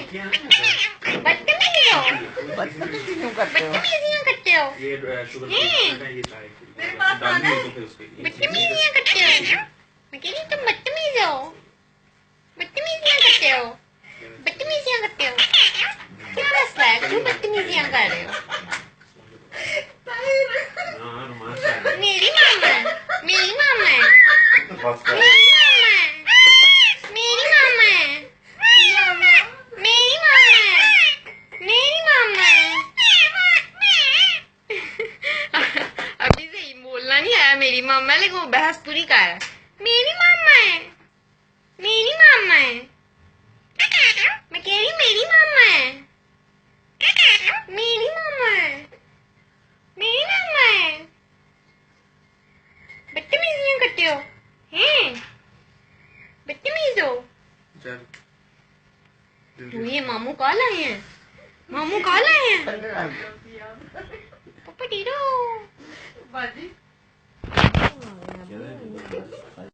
बदतमीजी हो, बदतमीजी क्यों करते हो? बदतमीजियां करते हो, बदतमीजियां करते हो। मैं कह रही तुम बदतमीज हो, बदतमीजियां करते हो, बदतमीजियां करते हो। क्या मसला है, क्यों बदतमीजियां कर रहे हो? मेरी मामा है, मेरी मामा है, मेरी मामा है, मेरी मामा है, मेरी मामा है, मेरी मामा है। अभी से ही बोलना नहीं आया मेरी मामा है, लेकिन वो बहस पूरी कर रहा है। मेरी मामा है, मेरी मामा है। मैं कह रही मेरी मामा है, मेरी मामा है, मेरी मामा है। बदतमीजियां करते हो हैं, बदतमीज हो। ये मामू कॉल आए हैं, मामू कॉल आए हैं। पप्पा टीरो बाजी